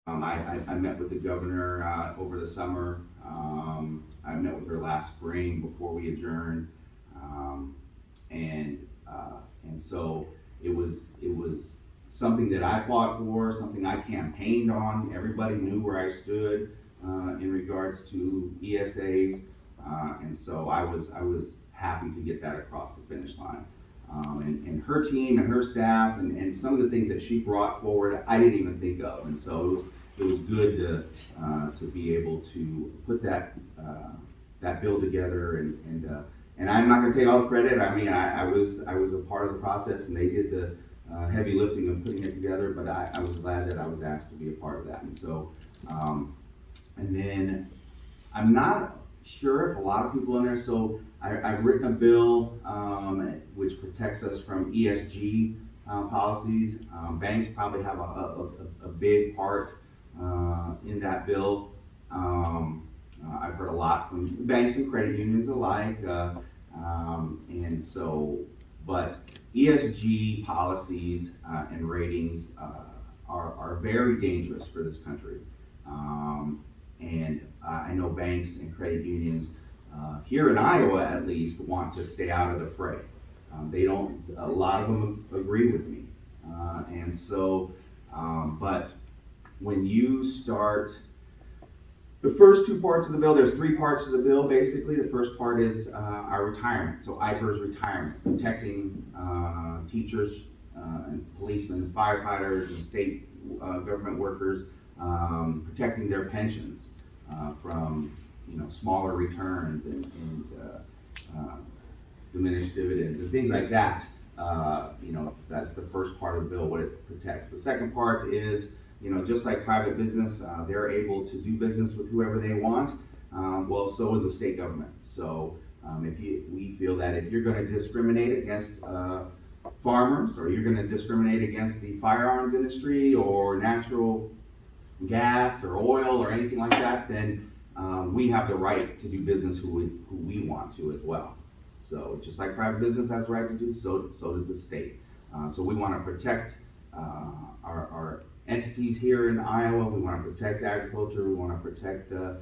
I met with the governor over the summer. I met with her last spring before we adjourned, um, and and so it was something that I fought for, something I campaigned on. Everybody knew where I stood in regards to ESAs, and so I was happy to get that across the finish line. And her team and her staff and some of the things that she brought forward, I didn't even think of. And so it was good to be able to put that bill together. And I'm not going to take all the credit. I mean, I was a part of the process, and they did the heavy lifting of putting it together. But I was glad that I was asked to be a part of that. And so, and then I'm not sure if a lot of people in there. So I've written a bill which protects us from ESG policies. Banks probably have a big part in that bill. I've heard a lot from banks and credit unions alike, and so, but ESG policies and ratings are very dangerous for this country. And I know banks and credit unions here in Iowa at least want to stay out of the fray. They don't, a lot of them agree with me. And so, but when you start, the first two parts of the bill, there's three parts of the bill basically. The first part is our retirement, so IPER's retirement, protecting teachers and policemen and firefighters and state government workers, protecting their pensions from smaller returns and diminished dividends and things like that. That's the first part of the bill, what it protects. The second part is, just like private business, they're able to do business with whoever they want. Well, so is the state government. So we feel that if you're going to discriminate against farmers, or you're going to discriminate against the firearms industry or natural gas or oil or anything like that, then we have the right to do business who we want to as well. So just like private business has the right to do, so does the state. So we want to protect our entities here in Iowa. We want to protect agriculture. We want to protect the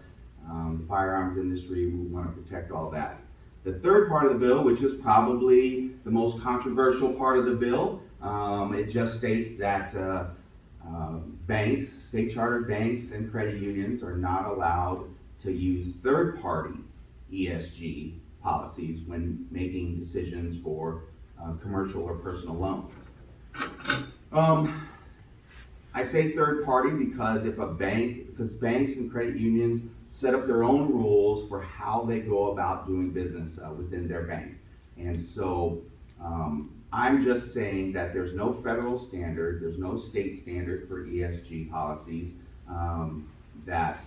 firearms industry. We want to protect all that. The third part of the bill, which is probably the most controversial part of the bill, it just states that banks, state chartered banks and credit unions are not allowed to use third-party ESG policies when making decisions for commercial or personal loans. I say third party because because banks and credit unions set up their own rules for how they go about doing business within their bank. And so I'm just saying that there's no federal standard, there's no state standard for ESG policies, that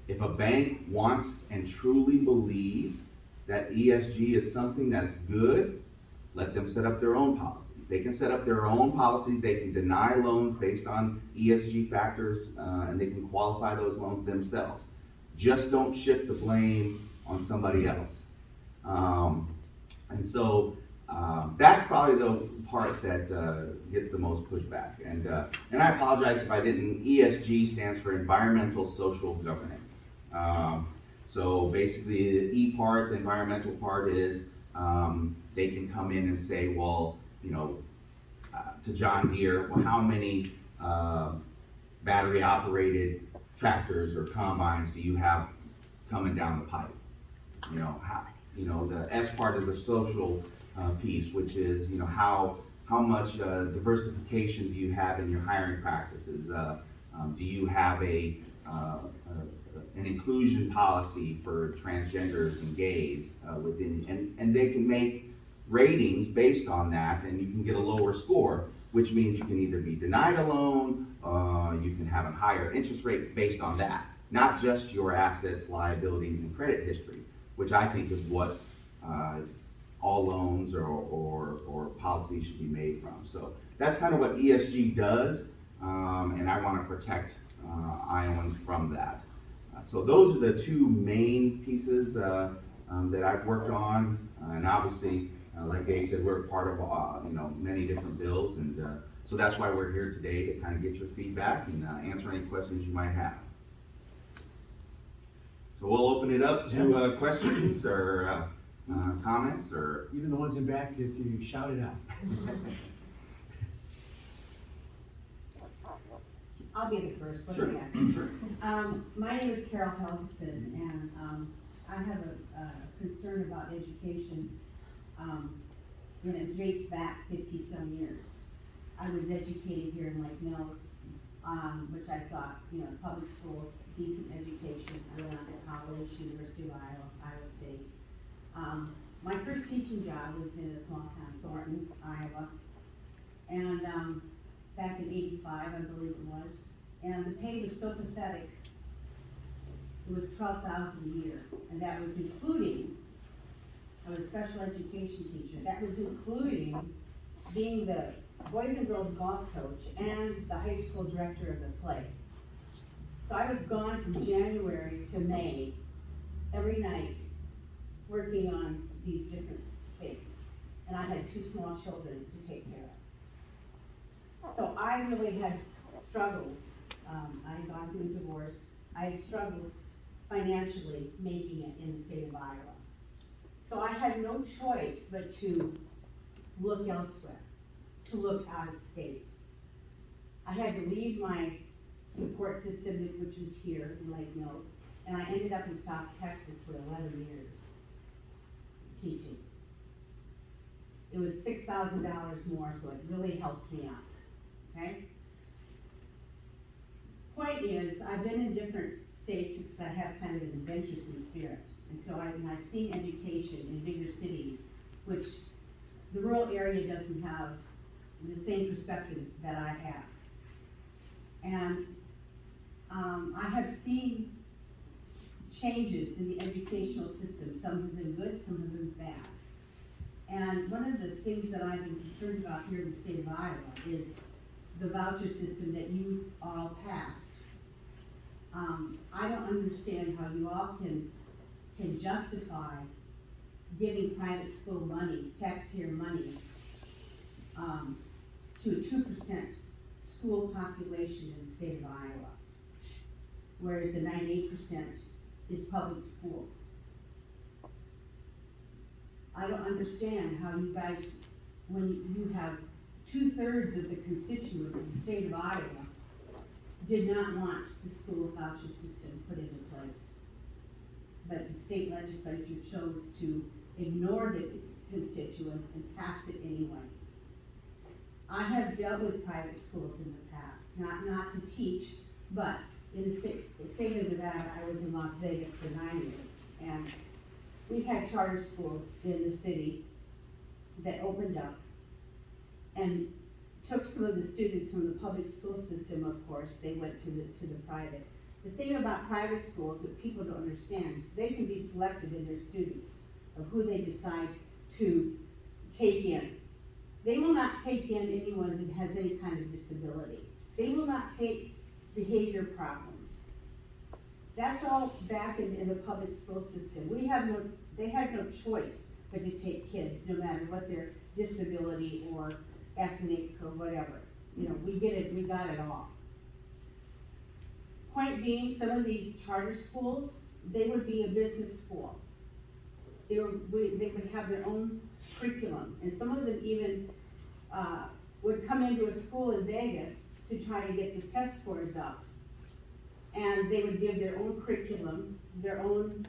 if a bank wants and truly believes that ESG is something that's good, let them set up their own policies. They can set up their own policies, they can deny loans based on ESG factors, and they can qualify those loans themselves. Just don't shift the blame on somebody else. And so that's probably the part that gets the most pushback. And I apologize if I didn't. ESG stands for Environmental Social Governance. So basically the E part, the environmental part, is they can come in and say, well, to John Deere, well, how many battery operated tractors or combines do you have coming down the pipe? The S part is the social piece, which is, how much diversification do you have in your hiring practices? Do you have an inclusion policy for transgenders and gays within? And they can make ratings based on that, and you can get a lower score, which means you can either be denied a loan, you can have a higher interest rate based on that, not just your assets, liabilities, and credit history, which I think is what all loans or policies should be made from. So that's kind of what ESG does, and I want to protect Iowans from that. So those are the two main pieces that I've worked on, and obviously, like Dave said, we're part of many different bills, and So that's why we're here today, to kind of get your feedback and answer any questions you might have. So we'll open it up to questions or comments, or Even the ones in back, if you shout it out. I'll be the first. Sure. Sure. My name is Carol Helgeson, and I have a concern about education, and it dates back 50-some years. I was educated here in Lake Mills, which I thought, public school, decent education. I went on to college, University of Iowa State. My first teaching job was in a small town, Thornton, Iowa, and back in '85, I believe it was. And the pay was so pathetic. It was $12,000 a year, and that was including, I was a special education teacher, that was including being the boys and girls golf coach and the high school director of the play. So I was gone from January to May, every night, working on these different things. And I had 2 small children to take care of. So I really had struggles. I had gone through a divorce. I had struggles financially making it in the state of Iowa. So I had no choice but to look elsewhere, to look out of state. I had to leave my support system, which was here in Lake Mills, and I ended up in South Texas for 11 years teaching. It was $6,000 more, so it really helped me out, okay? Point is, I've been in different states because I have kind of an adventuresome spirit. And so I've seen education in bigger cities, which the rural area doesn't have the same perspective that I have. And I have seen changes in the educational system. Some have been good, some have been bad. And one of the things that I've been concerned about here in the state of Iowa is the voucher system that you all passed. I don't understand how you all can justify giving private school money, taxpayer monies, to a 2% school population in the state of Iowa, whereas the 98% is public schools. I don't understand how you guys, when you have 2/3 of the constituents in the state of Iowa did not want the school voucher system put into place. But the state legislature chose to ignore the constituents and pass it anyway. I have dealt with private schools in the past, not to teach, but in the state of Nevada, I was in Las Vegas for 9 years, and we've had charter schools in the city that opened up and took some of the students from the public school system. Of course, they went to the private. The thing about private schools that people don't understand is they can be selective in their students of who they decide to take in. They will not take in anyone who has any kind of disability. They will not take behavior problems. That's all back in the public school system. They had no choice but to take kids, no matter what their disability or ethnic or whatever. We get it, we got it all. Point being, some of these charter schools, they would be a business school. They would have their own curriculum, and some of them even would come into a school in Vegas to try to get the test scores up. And they would give their own curriculum, their own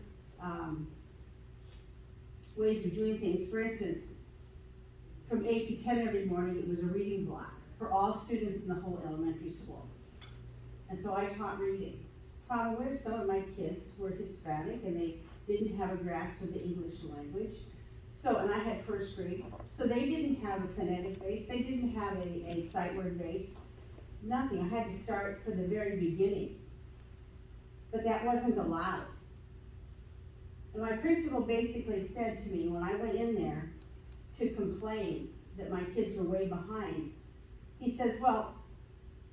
ways of doing things. For instance, from 8 to 10 every morning, it was a reading block for all students in the whole elementary school. And so I taught reading. Problem was, some of my kids were Hispanic and they didn't have a grasp of the English language. And I had first grade, so they didn't have a phonetic base, they didn't have a sight word base, nothing. I had to start from the very beginning. But that wasn't allowed. And my principal basically said to me when I went in there to complain that my kids were way behind, he says, well,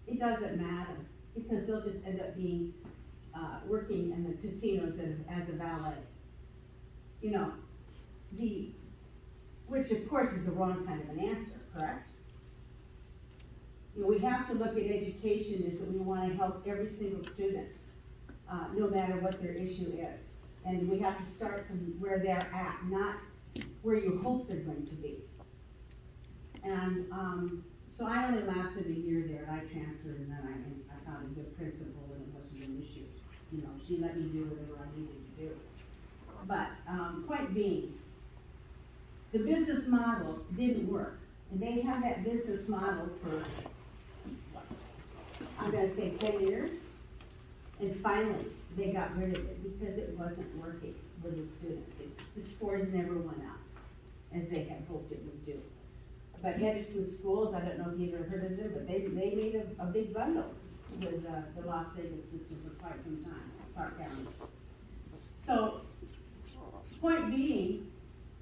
it doesn't matter because they'll just end up being working in the casinos as a valet. Which of course is the wrong kind of an answer, correct? You know, we have to look at education is that we wanna help every single student, no matter what their issue is. And we have to start from where they're at, not where you hope they're going to be. And, so I only lasted a year there, and I transferred, and then I found a good principal, and it wasn't an issue. You know, she let me do whatever I needed to do. But, point being, the business model didn't work, and they had that business model for, I'm gonna say 10 years, and finally, they got rid of it because it wasn't working with the students. The scores never went up, as they had hoped it would do. But Henderson Schools, I don't know if you've ever heard of them, but they made a big bundle with the Las Vegas system for quite some time, Clark County. So, point being,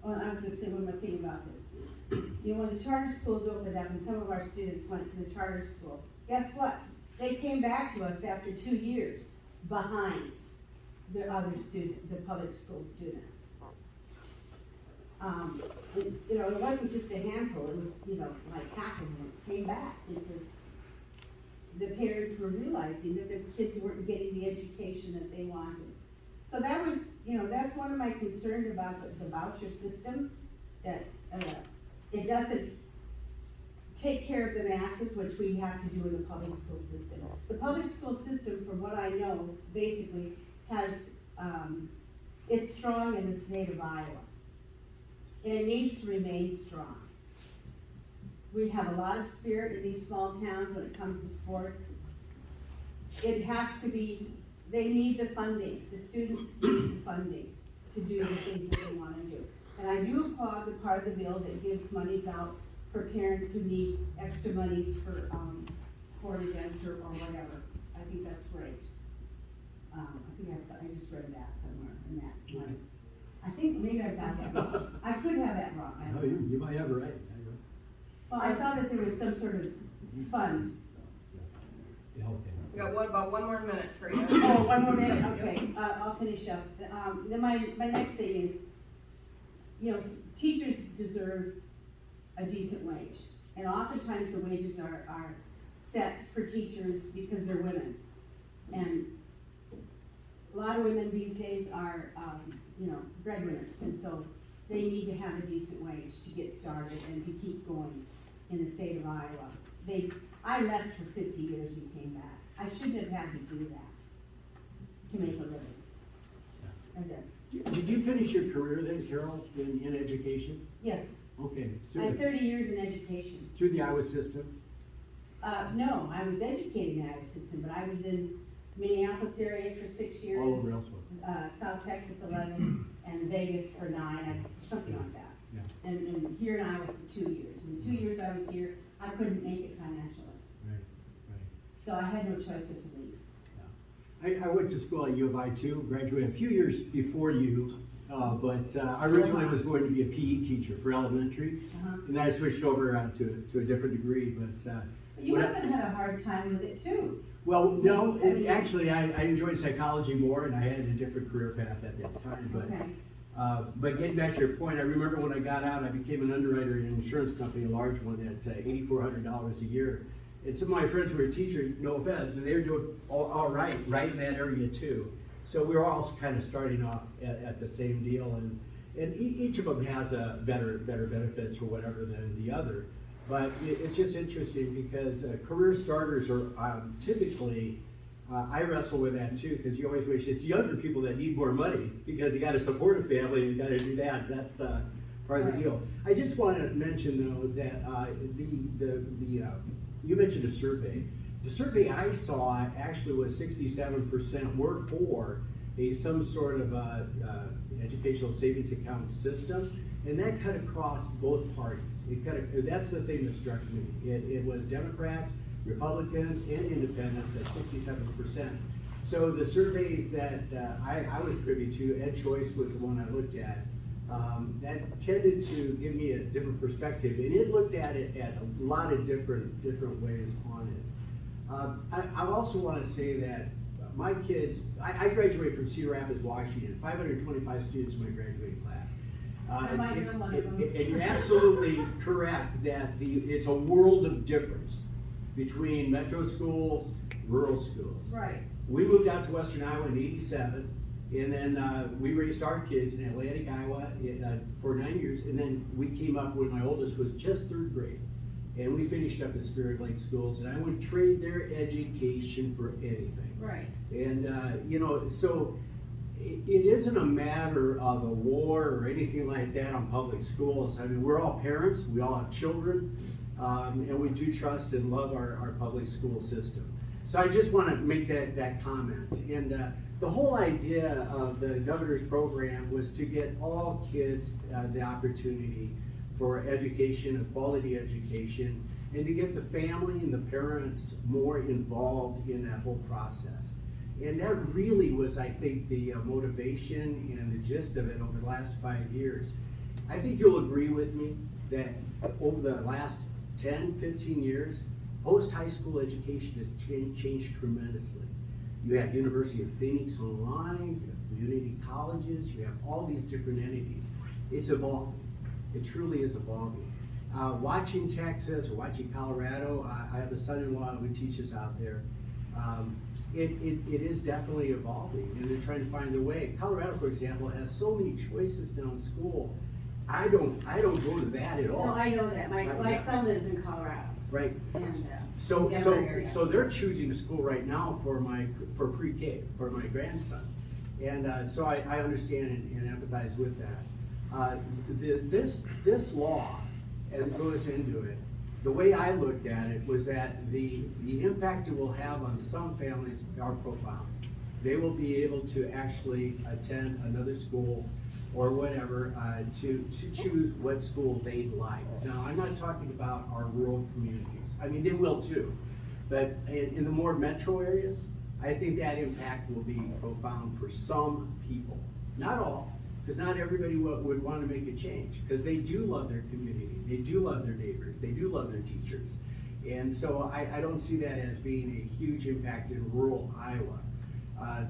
well, I was gonna say one more thing about this. You know, when the charter schools opened up and some of our students went to the charter school, guess what? They came back to us after 2 years behind the other the public school students. You know, it wasn't just a handful, it was, you know, like half of them came back because the parents were realizing that their kids weren't getting the education that they wanted. So that was, you know, that's one of my concerns about the voucher system, that it doesn't take care of the masses, which we have to do in the public school system. The public school system, from what I know, basically has, it's strong in the state of Iowa. And it needs to remain strong. We have a lot of spirit in these small towns when it comes to sports. It has to be, they need the funding, the students need the funding to do the things that they wanna do. And I do applaud the part of the bill that gives monies out for parents who need extra monies for, sport events or whatever. I think that's great. I just read that somewhere in that money. I think maybe I got that wrong. I could have that wrong, I No, don't know. you might have it right. Well, I saw that there was some sort of fund. Yeah, okay. We got about one more minute for you. Oh, one more minute, okay, I'll finish up. Then my next thing is, you know, teachers deserve a decent wage. And oftentimes the wages are set for teachers because they're women. And a lot of women these days are, you know, breadwinners, and so they need to have a decent wage to get started and to keep going in the state of Iowa. I left for 50 years and came back. I shouldn't have had to do that to make a living. I did. Did you finish your career then, Carol, in education? Yes, Okay, I had 30 years in education. through the Iowa system? No, I was educated in the Iowa system, but I was in Minneapolis area for 6 years. All over elsewhere. South Texas 11, and Vegas for 9, something like that. Yeah. And here in Iowa for 2 years. And 2 years I was here, I couldn't make it financially. Right, So I had no choice but to leave. right. I went to school at U of I too, graduated a few years before you, but I originally was going to be a PE teacher for elementary, Uh-huh. and then I switched over to a different degree, but. But you when must have had a hard time with it too. Well, no, actually, I enjoyed psychology more, and I had a different career path at that time, but. Okay. But getting back to your point, I remember when I got out, I became an underwriter in an insurance company, a large one, at $8,400 a year. And some of my friends who were teachers, no offense, but they were doing all right in that area too. So we were all kind of starting off at the same deal, and each of them has a better benefits or whatever than the other. But it's just interesting because career starters are typically, I wrestle with that too, because you always wish it's younger people that need more money because you got to support a family and you got to do that. That's part of the deal. I just want to mention though that you mentioned a survey. The survey I saw actually was 67% were for some sort of educational savings account system, and that cut across both parties. That's the thing that struck me. It was Democrats, Republicans, and independents at 67%. So the surveys that I was privy to, Ed Choice was the one I looked at, that tended to give me a different perspective, and it looked at it at a lot of different ways on it. I also want to say that my kids, I graduated from Cedar Rapids, Washington, 525 students in my graduating class. And you're absolutely correct that it's a world of difference between metro schools, rural schools. Right. We moved out to Western Iowa in '87, and then we raised our kids in Atlantic, Iowa for 9 years, and then we came up when my oldest was just third grade, and we finished up at Spirit Lake Schools, and I would trade their education for anything. Right. And, so it isn't a matter of a war or anything like that on public schools. I mean, we're all parents, we all have children, and we do trust and love our public school system. So I just want to make that comment. And the whole idea of the governor's program was to get all kids the opportunity for education, a quality education, and to get the family and the parents more involved in that whole process. And that really was, I think, the motivation and the gist of it over the last 5 years. I think you'll agree with me that over the last 10, 15 years, post-high school education has changed tremendously. You have University of Phoenix online, you have community colleges, you have all these different entities. It's evolving. It truly is evolving. Watching Texas or watching Colorado, I have a son-in-law who teaches out there. It is definitely evolving, and they're trying to find their way. Colorado, for example, has so many choices now in school. I don't go to that at all. No, I know that. My son lives in Colorado. Right. And, So Denver area. they're choosing a school right now for pre-K for my grandson, and so I understand and empathize with that. This law, as it goes into it, the way I looked at it was that the impact it will have on some families are profound. They will be able to actually attend another school or whatever to choose what school they'd like. Now, I'm not talking about our rural communities. I mean, they will too. But in the more metro areas, I think that impact will be profound for some people. Not all, because not everybody would want to make a change, because they do love their community, they do love their neighbors, they do love their teachers. And so I don't see that as being a huge impact in rural Iowa.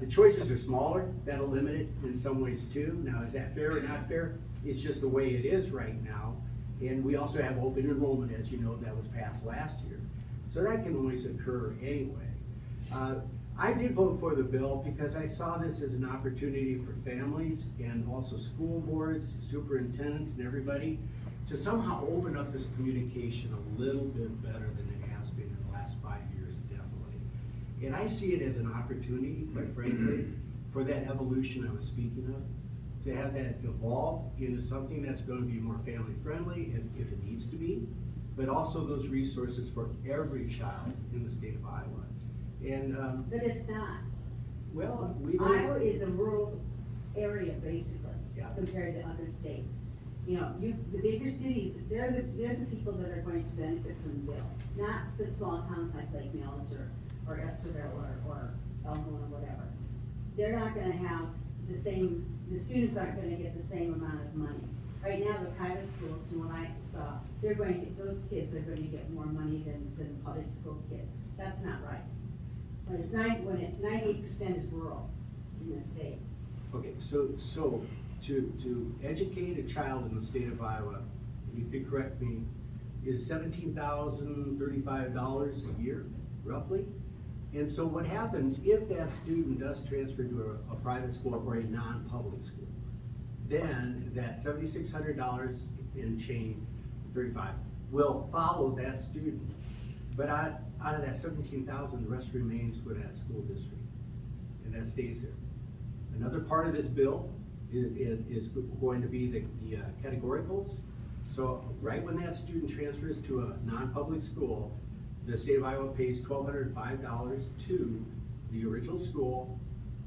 The choices are smaller, that'll limit it in some ways too. Now, is that fair or not fair? It's just the way it is right now. And we also have open enrollment, as you know, that was passed last year. So that can always occur anyway. I did vote for the bill because I saw this as an opportunity for families and also school boards, superintendents, and everybody to somehow open up this communication a little bit better than it has been in the last 5 years, definitely. And I see it as an opportunity, quite frankly, for that evolution I was speaking of, to have that evolve into something that's going to be more family friendly if it needs to be, but also those resources for every child in the state of Iowa. And But it's not. well, Iowa is a rural area, basically, Yeah. compared to other states. You know, the bigger cities, they're the people that are going to benefit from the bill, not the small towns like Lake Mills or Estherville or Elmwood or whatever. They're not gonna have the students aren't gonna get the same amount of money. Right now, the private schools, from what I saw, those kids are going to get more money than the public school kids. That's not right. When it's 98% is rural in the state. okay, so to educate a child in the state of Iowa, and you could correct me, is $17,035 a year, roughly? And so what happens if that student does transfer to a private school or a non-public school? Then that $7,600 in chain, 35, will follow that student. But out of that 17,000, the rest remains with that school district, and that stays there. Another part of this bill is going to be the categoricals. So right when that student transfers to a non-public school, the state of Iowa pays $1,205 to the original school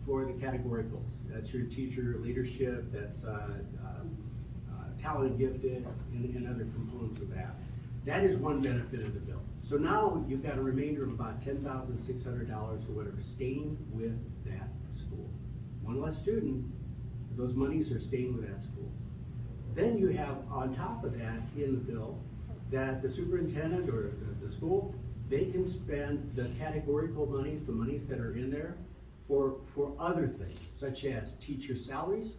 for the categoricals. That's your teacher leadership, that's talent gifted, and other components of that. That is one benefit of the bill. So now you've got a remainder of about $10,600 or whatever staying with that school. One less student, those monies are staying with that school. Then you have on top of that in the bill that the superintendent or the school, they can spend the categorical monies, the monies that are in there, for other things, such as teacher salaries,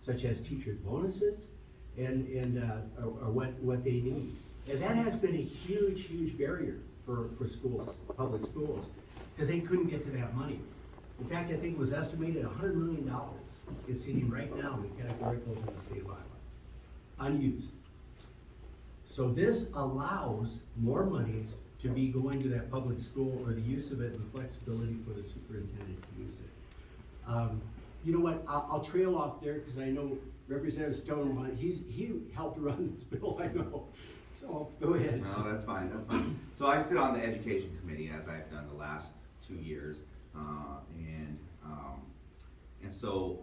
such as teacher bonuses, or what they need. And that has been a huge barrier for schools, public schools, because they couldn't get to that money. In fact, I think it was estimated $100 million is sitting right now in the categoricals in the state of Iowa, unused. So this allows more monies to be going to that public school, or the use of it and the flexibility for the superintendent to use it. You know what, I'll trail off there because I know Representative Stone, he helped run this bill, I know. So go ahead. No, that's fine, that's fine. So I sit on the education committee, as I've done the last 2 years, and so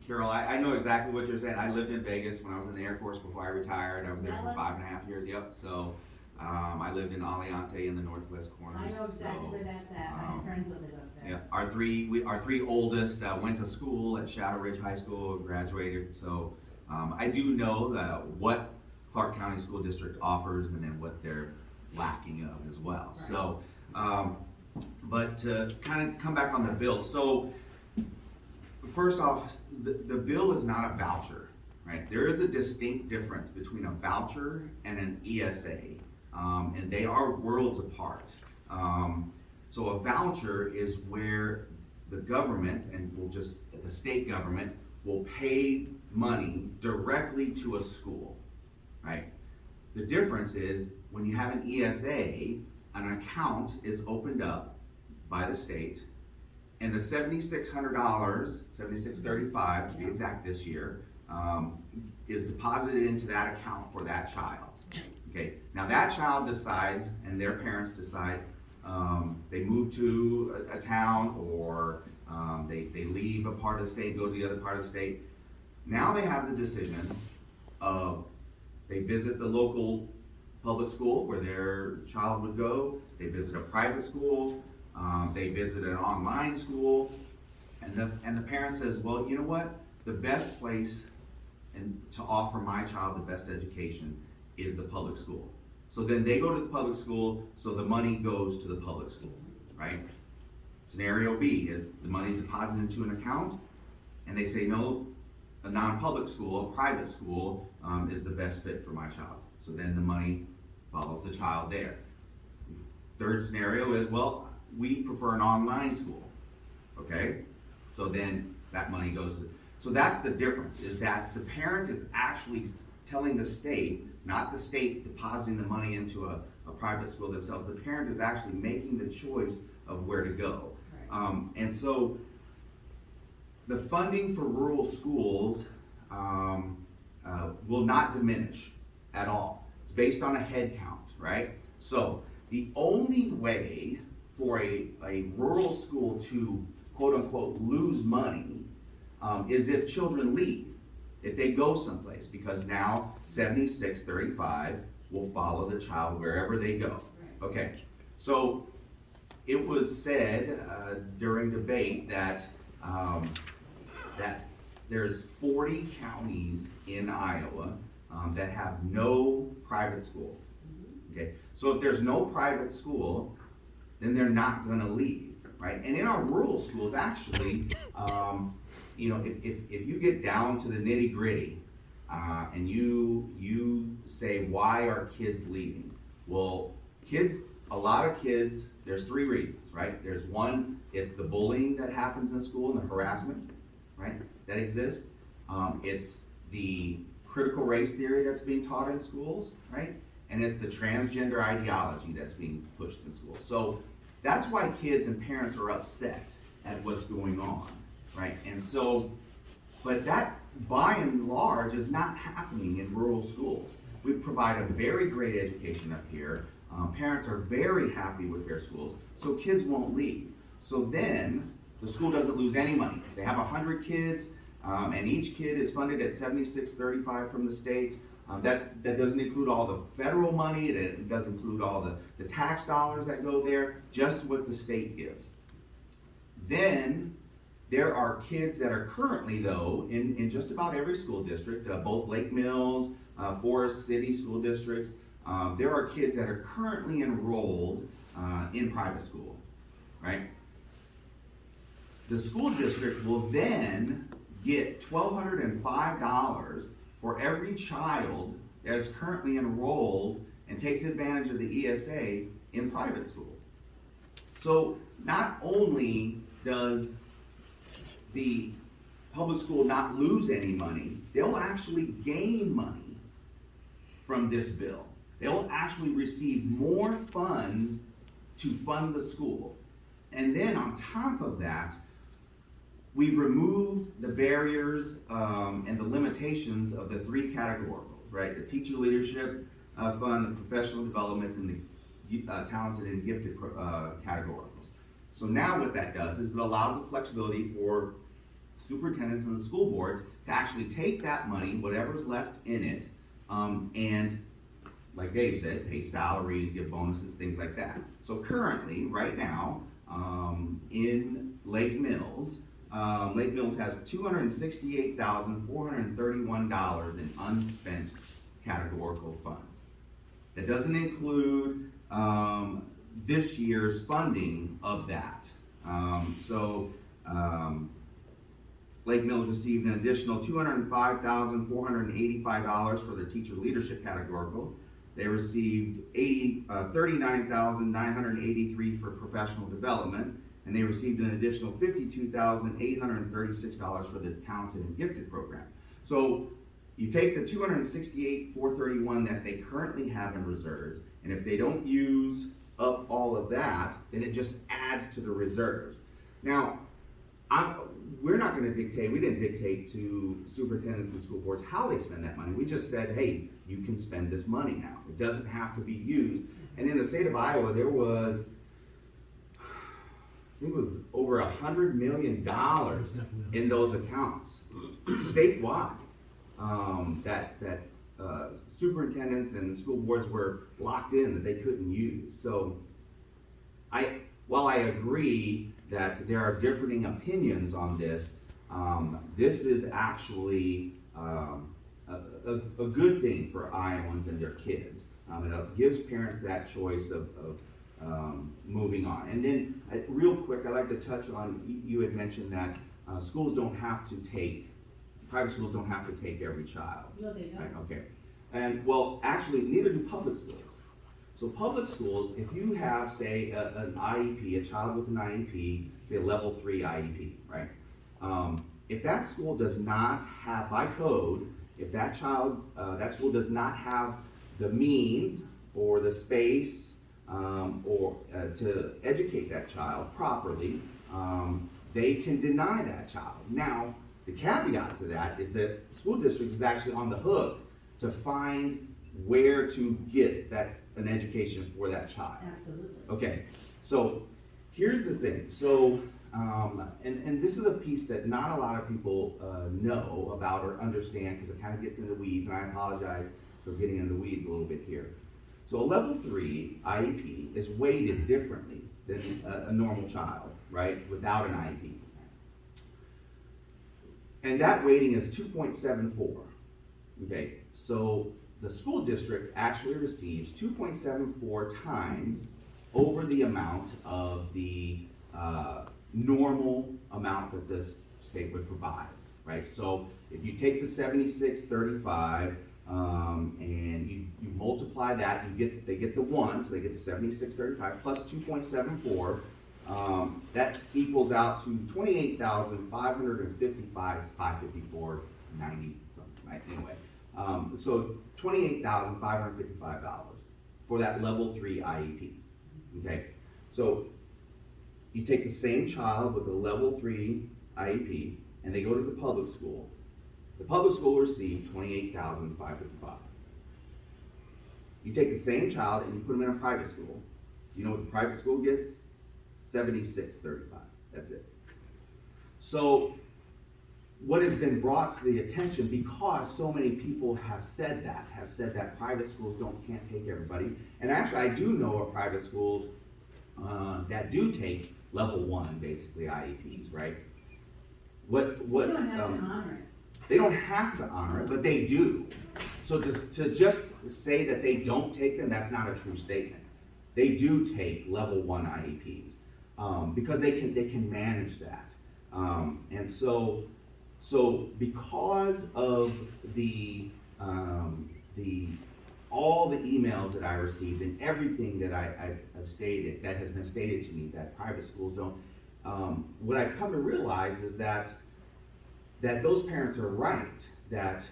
Carol, I know exactly what you're saying. I lived in Vegas when I was in the Air Force before I retired. I was there for 5.5 years, yep, so, I lived in Aliante in the northwest corner. I know exactly where that's at, I have friends that live up there. Yeah, our three oldest went to school at Shadow Ridge High School, graduated, so I do know what Clark County School District offers and then what they're lacking of as well. Right. So, but to kind of come back on the bill, so first off, the bill is not a voucher, right? There is a distinct difference between a voucher and an ESA, and they are worlds apart. So a voucher is where the government, and the state government, will pay money directly to a school, right? The difference is when you have an ESA, an account is opened up by the state, and the $7,600, $7,635 to be exact this year, is deposited into that account for that child. Okay, now that child decides, and their parents decide, they move to a town, or they leave a part of the state, go to the other part of the state. Now they have the decision of, they visit the local public school where their child would go, they visit a private school, they visit an online school, and the parent says, well, you know what, the best place to offer my child the best education is the public school. So then they go to the public school, so the money goes to the public school, right? Scenario B is the money's deposited into an account, and they say, no, a non-public school, a private school, is the best fit for my child. So then the money follows the child there. Third scenario is, well, we prefer an online school, okay? So then that money goes to, so that's the difference, is that the parent is actually telling the state, not the state depositing the money into a private school themselves. The parent is actually making the choice of where to go. Right. And so the funding for rural schools will not diminish at all. It's based on a head count, right? So the only way for a rural school to quote unquote lose money is if children leave, if they go someplace, because now 7635 will follow the child wherever they go. Right. Okay, so it was said during debate that that there's 40 counties in Iowa that have no private school. Okay, so if there's no private school, then they're not gonna leave, right? And in our rural schools, actually, you know, if you get down to the nitty gritty, and you say, why are kids leaving? Well, a lot of kids, there's 3 reasons, right? There's one, it's the bullying that happens in school and the harassment, right, that exists. It's the critical race theory that's being taught in schools, right? And it's the transgender ideology that's being pushed in schools. So that's why kids and parents are upset at what's going on, right? And so, but that by and large is not happening in rural schools. We provide a very great education up here. Parents are very happy with their schools, so kids won't leave. So then the school doesn't lose any money. They have 100 kids, and each kid is funded at $76.35 from the state. That doesn't include all the federal money, it doesn't include all the tax dollars that go there, just what the state gives. Then there are kids that are currently, though, in just about every school district, both Lake Mills, Forest City school districts, there are kids that are currently enrolled in private school, right? The school district will then get $1,205 for every child that is currently enrolled and takes advantage of the ESA in private school. So not only does the public school not lose any money, they'll actually gain money from this bill. They'll actually receive more funds to fund the school. And then on top of that, we've removed the barriers and the limitations of the three categoricals, right? The teacher leadership fund, the professional development, and the talented and gifted categoricals. So now what that does is it allows the flexibility for superintendents and the school boards to actually take that money, whatever's left in it, and like Dave said, pay salaries, give bonuses, things like that. So currently, right now, in Lake Mills has $268,431 in unspent categorical funds. That doesn't include this year's funding of that. Lake Mills received an additional $205,485 for their teacher leadership categorical. They received $39,983 for professional development, and they received an additional $52,836 for the talented and gifted program. So you take the $268,431 that they currently have in reserves, and if they don't use up all of that, then it just adds to the reserves. Now, we didn't dictate to superintendents and school boards how they spend that money. We just said, hey, you can spend this money now. It doesn't have to be used. And in the state of Iowa, there was, I think it was over $100 million in those accounts, statewide, that superintendents and school boards were locked in that they couldn't use. So while I agree that there are differing opinions on this, this is actually a good thing for Iowans and their kids. It gives parents that choice of moving on. And then, real quick, I'd like to touch on, you had mentioned that private schools don't have to take every child. No, they don't. Right, okay. And, well, actually, neither do public schools. So public schools, if you have, say, an IEP, a child with an IEP, say a level 3 IEP, right? If that school does not have, by code, if that school does not have the means or the space or to educate that child properly, they can deny that child. Now, the caveat to that is that the school district is actually on the hook to find where to get an education for that child. Absolutely. Okay, so here's the thing. So, and this is a piece that not a lot of people know about or understand because it kind of gets into weeds, and I apologize for getting into the weeds a little bit here. So a level 3 IEP is weighted differently than a normal child, right, without an IEP. And that weighting is 2.74, okay? So the school district actually receives 2.74 times over the amount of the normal amount that this state would provide, right? So if you take the 7635 and you multiply that, they get the 1, so they get the 7635 plus 2.74. That equals out to $28,555, $554.90 something. Right? Anyway, so $28,555 for that level 3 IEP. Okay, so you take the same child with a level 3 IEP and they go to the public school. The public school will receive $28,555. You take the same child and you put them in a private school. You know what the private school gets? $76.35. That's it. So what has been brought to the attention, because so many people have said that private schools can't take everybody. And actually, I do know of private schools that do take level 1, basically IEPs, right? What They don't have to honor it. They don't have to honor it, but they do. So to just say that they don't take them, that's not a true statement. They do take level 1 IEPs because they can manage that. And so because of all the emails that I received and everything that I've stated, that has been stated to me that private schools don't, what I've come to realize is that those parents are right, that,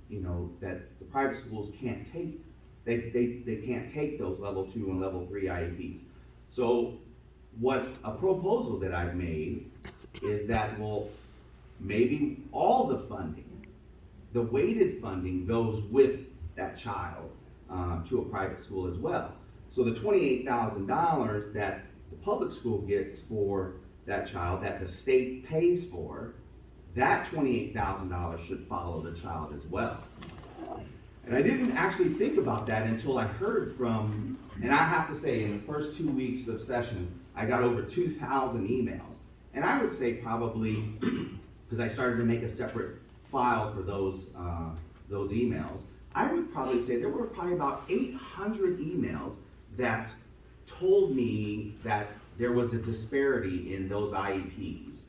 you know, that the private schools can't take, they can't take those level 2 and level 3 IEPs. So what a proposal that I've made is that, well, maybe all the funding, the weighted funding goes with that child to a private school as well. So the $28,000 that the public school gets for that child, that the state pays for, that $28,000 should follow the child as well. And I didn't actually think about that until I heard from, and I have to say, in the first 2 weeks of session, I got over 2,000 emails. And I would say probably, because I started to make a separate file for those emails, I would probably say there were probably about 800 emails that told me that there was a disparity in those IEPs.